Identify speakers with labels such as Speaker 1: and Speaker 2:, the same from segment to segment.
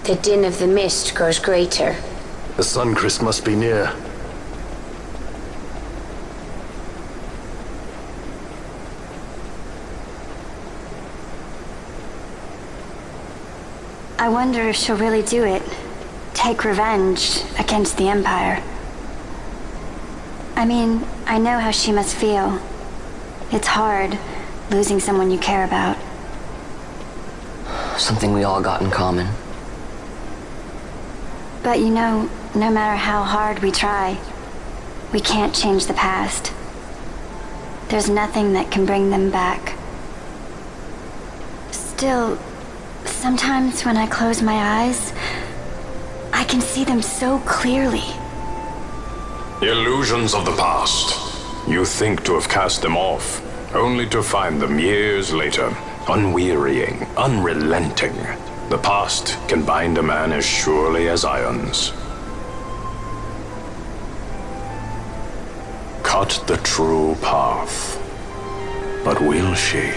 Speaker 1: The din of the mist grows greater.
Speaker 2: The Suncrest must be near.
Speaker 3: I wonder if she'll really do it. Take revenge against the Empire. I mean, I know how she must feel. It's hard, losing someone you care about.
Speaker 4: Something we all got in common.
Speaker 3: But you know, no matter how hard we try, we can't change the past. There's nothing that can bring them back. Still, sometimes when I close my eyes, I can see them so clearly.
Speaker 5: Illusions of the past. You think to have cast them off, only to find them years later, unwearying, unrelenting. The past can bind a man as surely as irons. Cut the true path. But will she?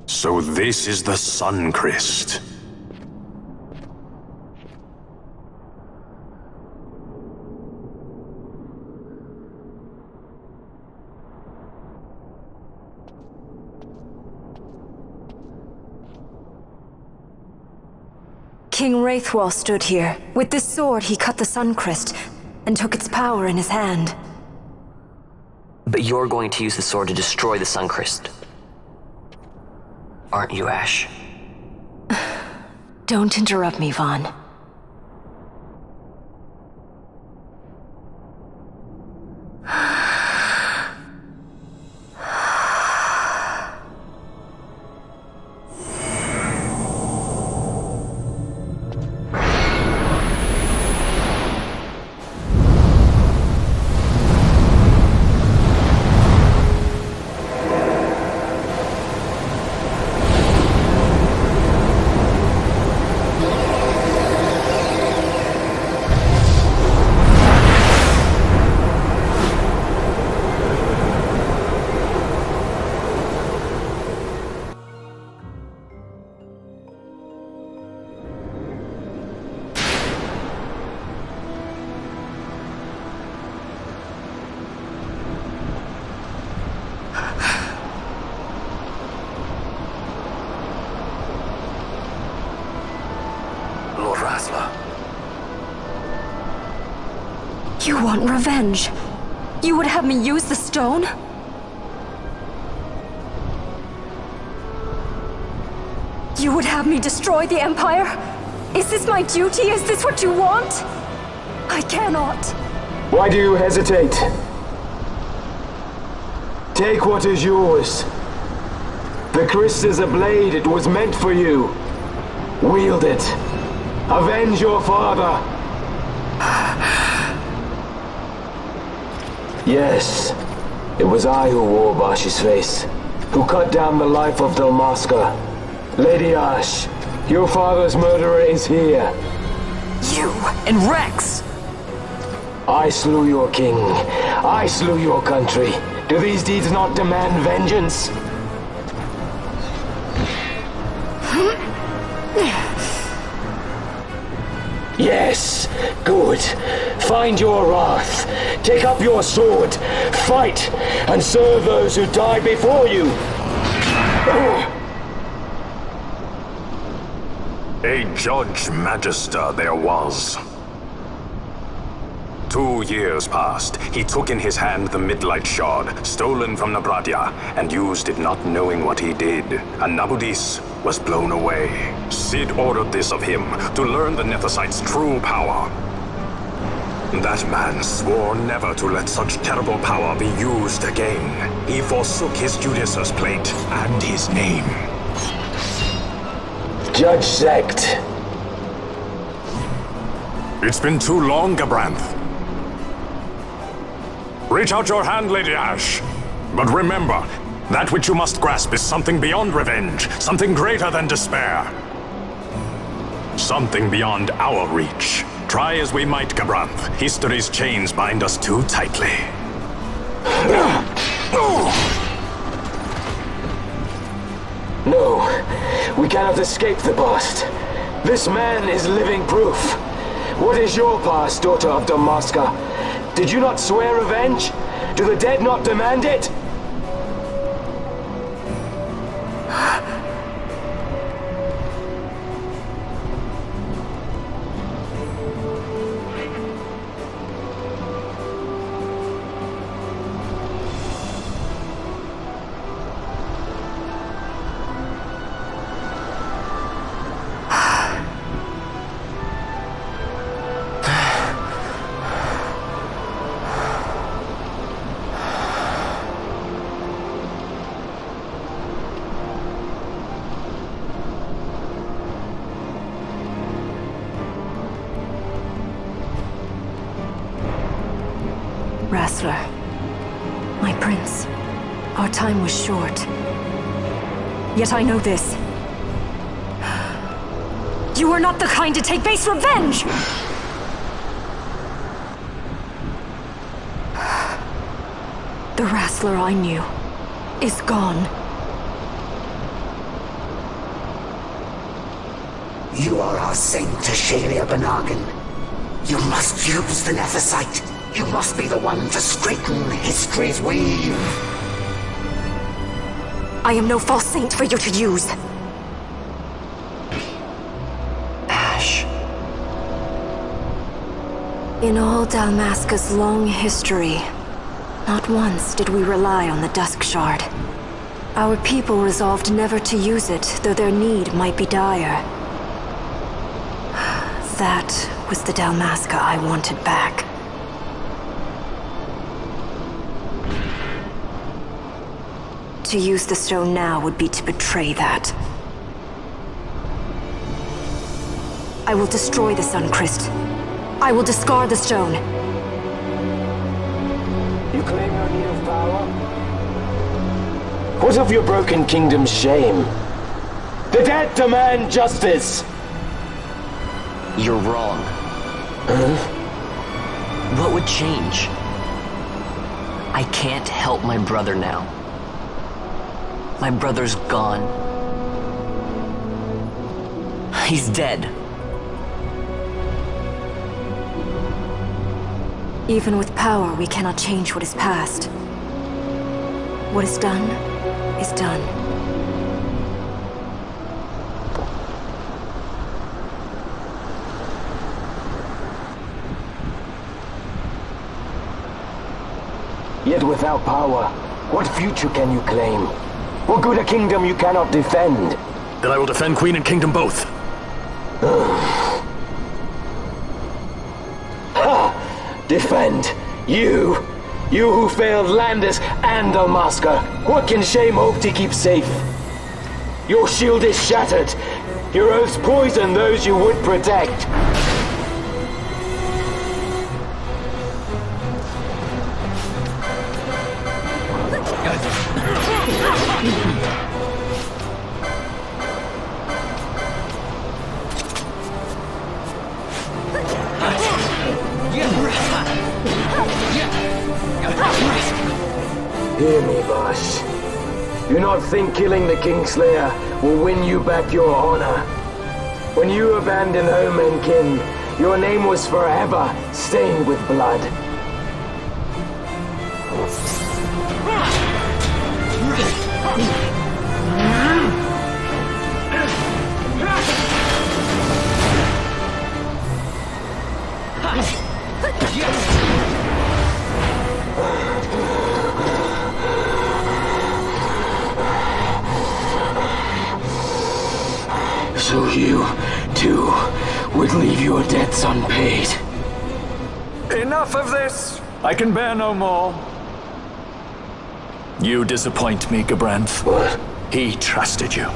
Speaker 5: So this is the Suncrest.
Speaker 6: King Wraithwall stood here. With this sword, he cut the Suncrest and took its power in his hand.
Speaker 4: But you're going to use the sword to destroy the Suncrest. Aren't you, Ash?
Speaker 6: Don't interrupt me, Vaughn. You want revenge? You would have me use the stone? You would have me destroy the Empire? Is this my duty? Is this what you want? I cannot.
Speaker 7: Why do you hesitate? Take what is yours. The Christ is a blade. It was meant for you. Wield it. Avenge your father. Yes, it was I who wore Bashi's face, who cut down the life of Dalmasca. Lady Ash, your father's murderer is here.
Speaker 4: You and Rex!
Speaker 7: I slew your king. I slew your country. Do these deeds not demand vengeance? Yes, good. Find your wrath. Take up your sword. Fight, and serve those who died before you.
Speaker 5: A Judge Magister there was. 2 years passed. He took in his hand the Midlight Shard, stolen from Nabradia, and used it not knowing what he did. And Nabudis was blown away. Sid ordered this of him, to learn the Nethicite's true power. That man swore never to let such terrible power be used again. He forsook his Judaser's plate and his name.
Speaker 7: Judge Sect.
Speaker 5: It's been too long, Gabranth. Reach out your hand, Lady Ash. But remember, that which you must grasp is something beyond revenge, something greater than despair. Something beyond our reach. Try as we might, Gabranth, history's chains bind us too tightly.
Speaker 7: No, we cannot escape the past. This man is living proof. What is your past, daughter of Damaska? Did you not swear revenge? Do the dead not demand it?
Speaker 6: Wrestler, my prince, our time was short. Yet I know this. You are not the kind to take base revenge! The Wrestler I knew is gone.
Speaker 8: You are our saint, Tashalia Banagin. You must use the Nethicite. You must be the one to straighten history's weave.
Speaker 6: I am no false saint for you to use.
Speaker 4: Ash.
Speaker 6: In all Dalmasca's long history, not once did we rely on the Dusk Shard. Our people resolved never to use it, though their need might be dire. That was the Dalmasca I wanted back. To use the stone now would be to betray that. I will destroy the Suncrest. I will discard the stone.
Speaker 7: You claim no need of power? What of your broken kingdom's shame? The dead demand justice!
Speaker 4: You're wrong.
Speaker 7: Huh?
Speaker 4: What would change? I can't help my brother now. My brother's gone. He's dead.
Speaker 6: Even with power, we cannot change what is past. What is done, is done.
Speaker 7: Yet without power, what future can you claim? What good a kingdom you cannot defend?
Speaker 2: Then I will defend Queen and Kingdom both.
Speaker 7: Ha! Defend? You? You who failed Landis and Dalmasca. What can shame hope to keep safe? Your shield is shattered. Your oaths poison those you would protect. Hear me, Bash. Do not think killing the Kingslayer will win you back your honor. When you abandon home and kin, Your name was forever stained with blood. So you, too, would leave your debts unpaid.
Speaker 2: Enough of this! I can bear no more. You disappoint me, Jbonk.
Speaker 7: What?
Speaker 2: He trusted you.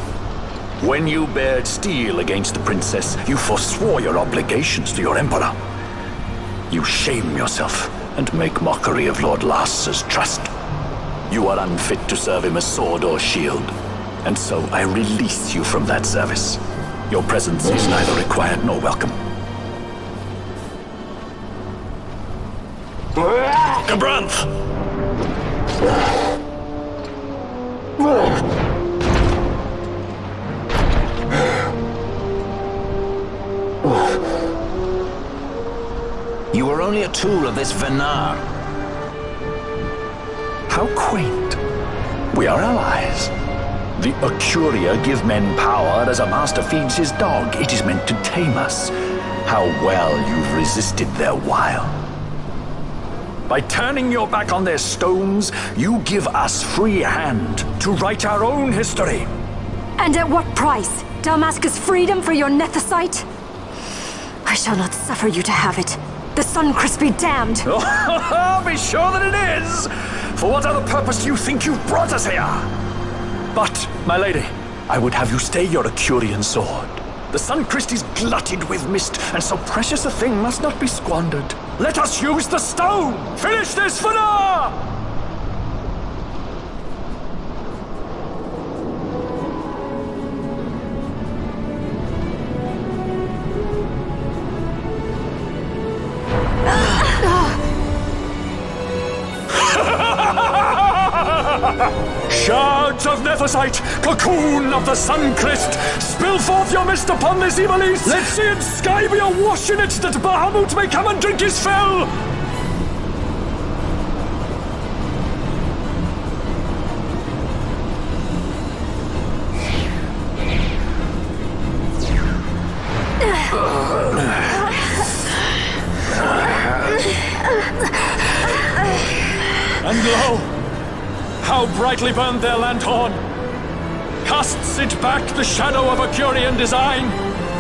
Speaker 2: When you bared steel against the princess, you forswore your obligations to your emperor. You shame yourself and make mockery of Lord Lars's trust. You are unfit to serve him as sword or shield, and so I release you from that service. Your presence is neither required nor welcome. Jbonk!
Speaker 9: You are only a tool of this Venar.
Speaker 2: How quaint. We are allies. The Ocuria give men power as a master feeds his dog. It is meant to tame us. How well you've resisted their wile. By turning your back on their stones, you give us free hand to write our own history.
Speaker 6: And at what price? Dalmasca's freedom for your nethicite? I shall not suffer you to have it. The Sunchrist be damned!
Speaker 2: Be sure that it is! For what other purpose do you think you've brought us here? But, my lady, I would have you stay your Acurian sword. The Sunchrist is glutted with mist, and so precious a thing must not be squandered. Let us use the stone! Finish this for now! Shards of nethicite, cocoon of the Sunchrist, spill forth your mist upon this evil east. Let sea and sky be awash in it, that Bahamut may come and drink his fill. And lo, how brightly burned their lanthorn! Casts it back the shadow of Acurian design,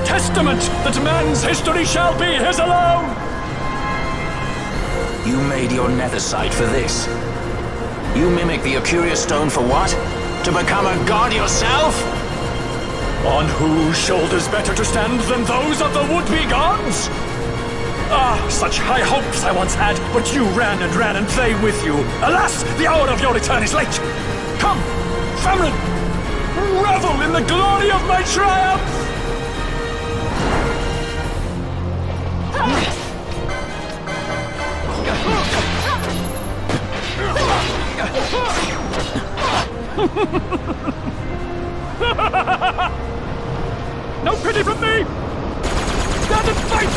Speaker 2: testament that man's history shall be his alone!
Speaker 9: You made your nethicite for this. You mimic the Acuria stone for what? To become a god yourself?
Speaker 2: On whose shoulders better to stand than those of the would-be gods? Ah, such high hopes I once had, but you ran, and they with you. Alas, the hour of your return is late. Come, family, revel in the glory of my triumph! No pity from me! Stand and fight!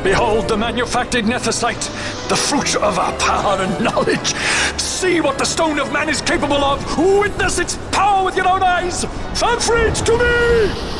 Speaker 2: Behold the manufactured nethicite, the fruit of our power and knowledge. See what the stone of man is capable of. Witness its power with your own eyes. Fanfreed to me!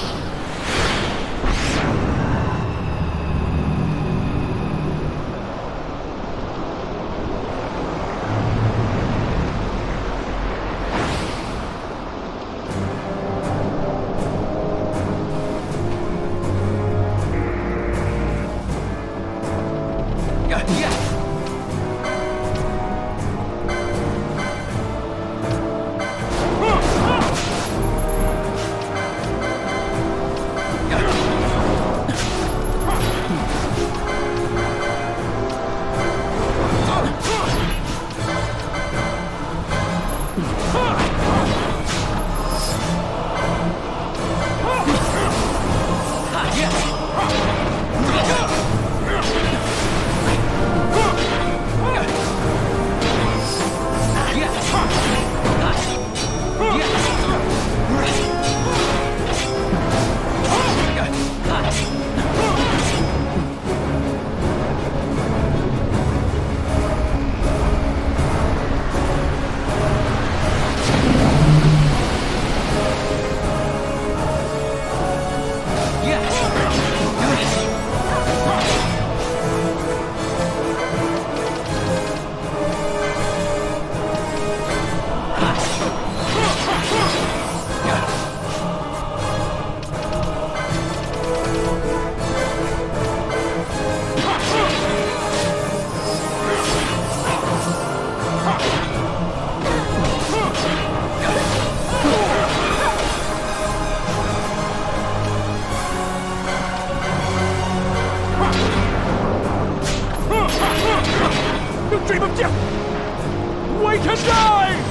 Speaker 10: to die!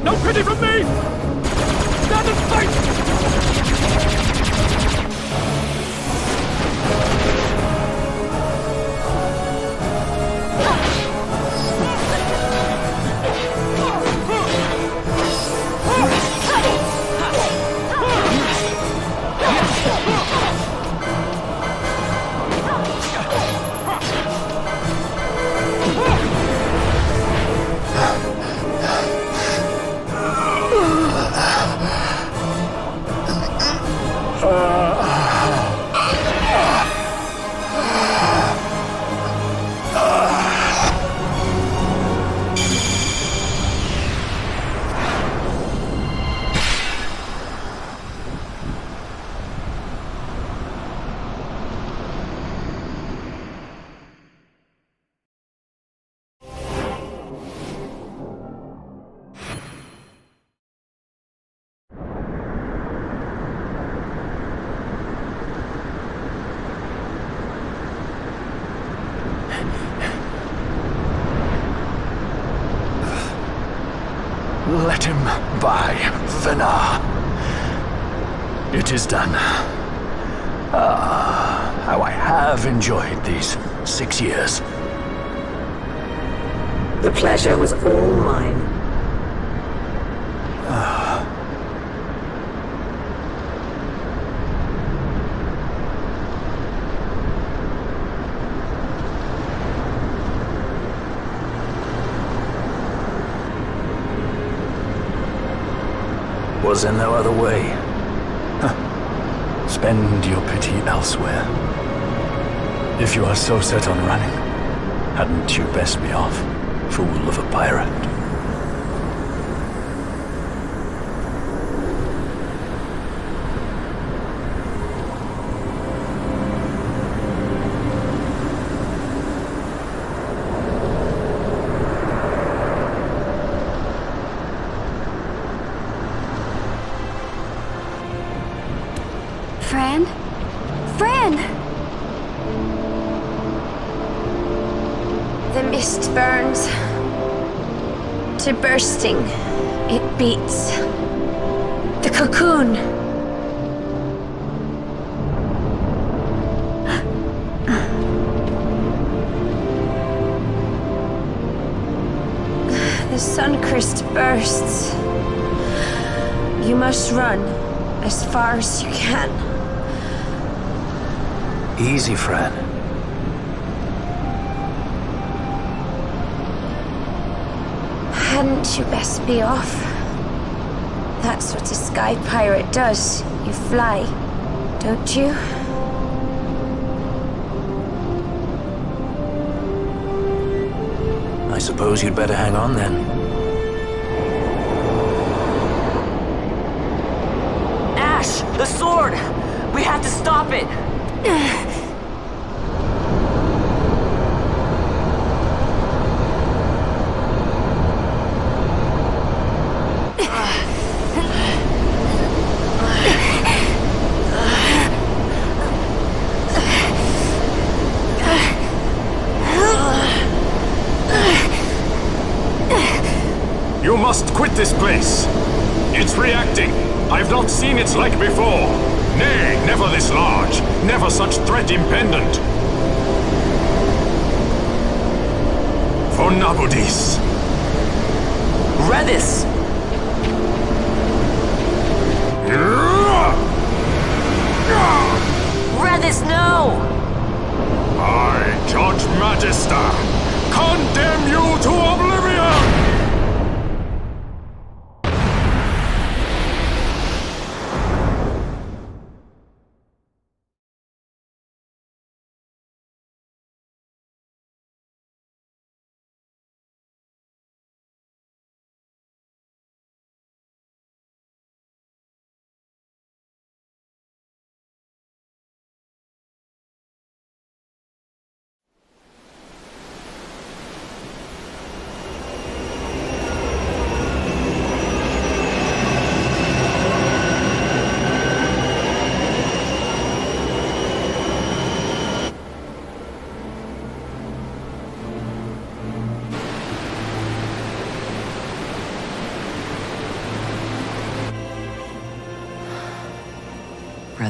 Speaker 10: No pity from me! Stand and fight!
Speaker 2: Let him by, Venar. It is done. Ah, how I have enjoyed these 6 years.
Speaker 8: The pleasure was all mine.
Speaker 2: Was there no other way? Huh. Spend your pity elsewhere. If you are so set on running, hadn't you best be off, fool of a pirate?
Speaker 3: Fran? Fran!
Speaker 1: The mist burns to bursting. It beats. The cocoon. The Suncrist bursts. You must run as far as you can.
Speaker 2: Easy, Fran.
Speaker 1: Hadn't you best be off? That's what a sky pirate does. You fly, don't you?
Speaker 2: I suppose you'd better hang on then.
Speaker 4: Ash! The sword! We have to stop it!
Speaker 5: You must quit this place. It's reacting. I've not seen its like before. Nay, never this large. Never such threat impendent. For Nabudis.
Speaker 4: Redis! Redis, no!
Speaker 5: I, Judge Magister, condemn you to oblivion!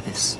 Speaker 4: this.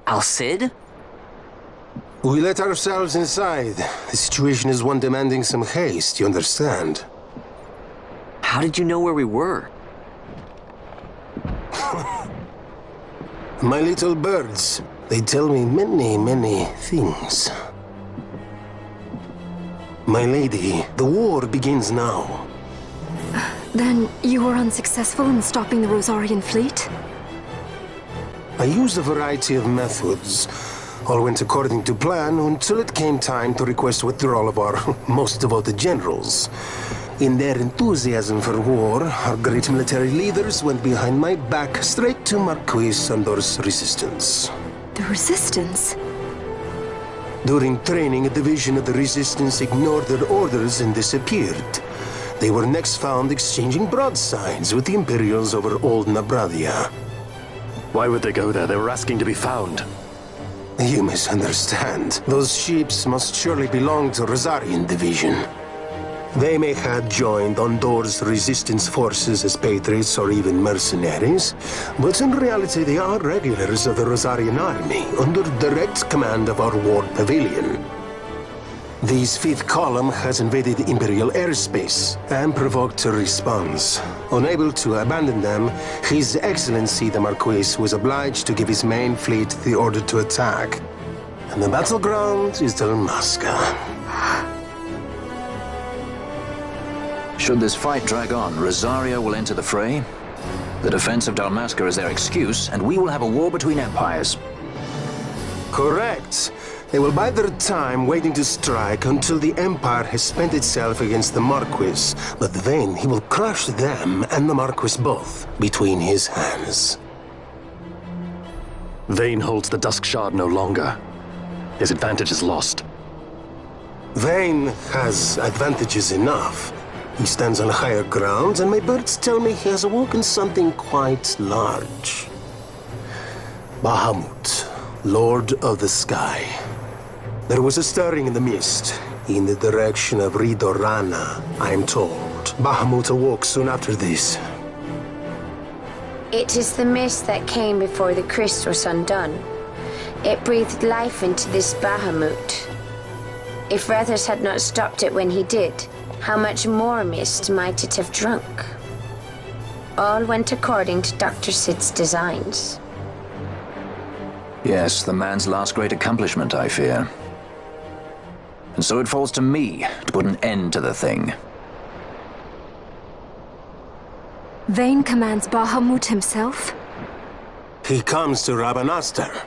Speaker 4: Al-Cid?
Speaker 11: We let ourselves inside. The situation is one demanding some haste, you understand?
Speaker 4: How did you know where we were?
Speaker 11: My little birds. They tell me many, many things. My lady, the war begins now.
Speaker 6: Then you were unsuccessful in stopping the Rosarian fleet?
Speaker 11: I used a variety of methods. All went according to plan until it came time to request withdrawal of our most devoted generals. In their enthusiasm for war, our great military leaders went behind my back straight to Marquis Sandor's resistance.
Speaker 6: The Resistance?
Speaker 11: During training, a division of the Resistance ignored their orders and disappeared. They were next found exchanging broadsides with the Imperials over Old Nabradia.
Speaker 2: Why would they go there? They were asking to be found.
Speaker 11: You misunderstand. Those ships must surely belong to Rosarian Division. They may have joined Ondor's resistance forces as patriots or even mercenaries, but in reality they are regulars of the Rosarian army, under direct command of our war pavilion. This fifth column has invaded Imperial airspace and provoked a response. Unable to abandon them, His Excellency the Marquis was obliged to give his main fleet the order to attack. And the battleground is Dalmasca.
Speaker 9: Should this fight drag on, Rosaria will enter the fray. The defense of Dalmasca is their excuse, and we will have a war between empires.
Speaker 11: Correct. They will bide their time waiting to strike until the Empire has spent itself against the Marquis. But then he will crush them and the Marquis both between his hands.
Speaker 2: Vayne holds the Dusk Shard no longer. His advantage is lost.
Speaker 11: Vayne has advantages enough. He stands on higher ground, and my birds tell me he has awoken something quite large. Bahamut, Lord of the Sky. There was a stirring in the mist, in the direction of Ridorana, I'm told. Bahamut awoke soon after this.
Speaker 1: It is the mist that came before the Christ was undone. It breathed life into this Bahamut. If Rethers had not stopped it when he did, how much more mist might it have drunk? All went according to Dr. Sid's designs.
Speaker 9: Yes, the man's last great accomplishment, I fear. And so it falls to me to put an end to the thing.
Speaker 6: Vayne commands Bahamut himself?
Speaker 11: He comes to Rabanastar.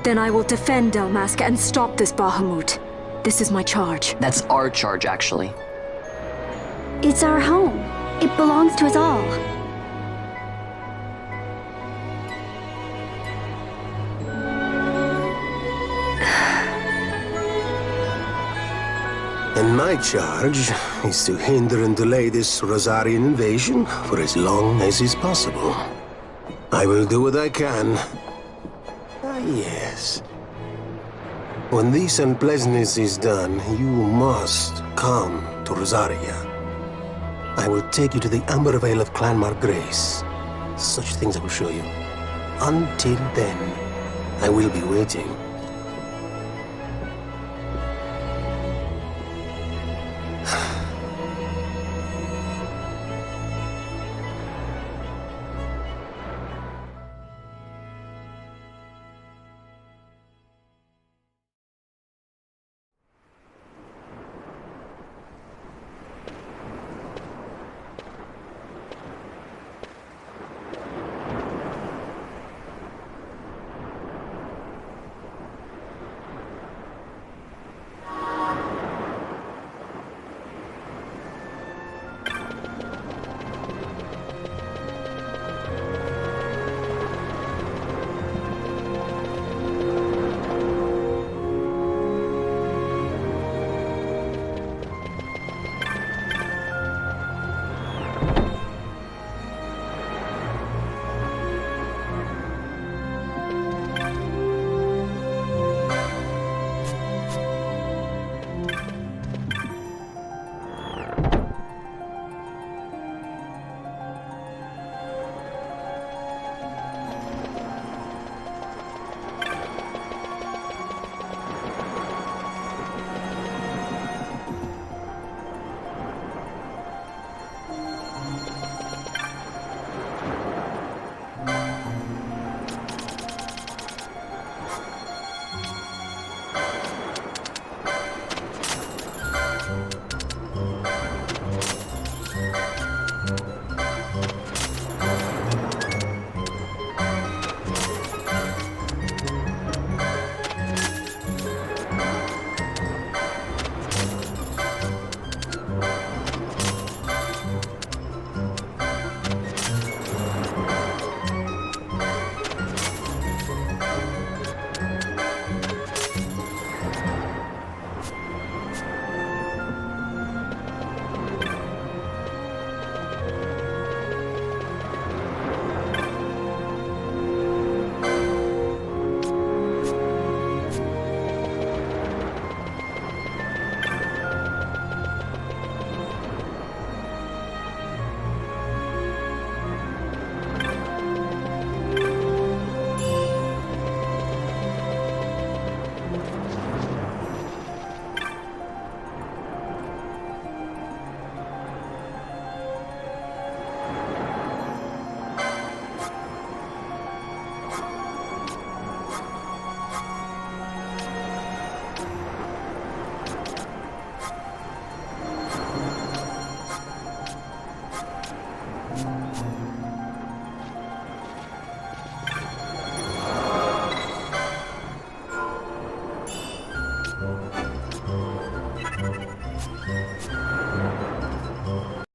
Speaker 6: Then I will defend Dalmasca and stop this Bahamut. This is my charge.
Speaker 4: That's our charge, actually.
Speaker 3: It's our home. It belongs to us all.
Speaker 11: And my charge is to hinder and delay this Rosarian invasion for as long as is possible. I will do what I can. Ah, yes. When this unpleasantness is done, you must come to Rosaria. I will take you to the Amber Vale of Clan Margrace. Such things I will show you. Until then, I will be waiting.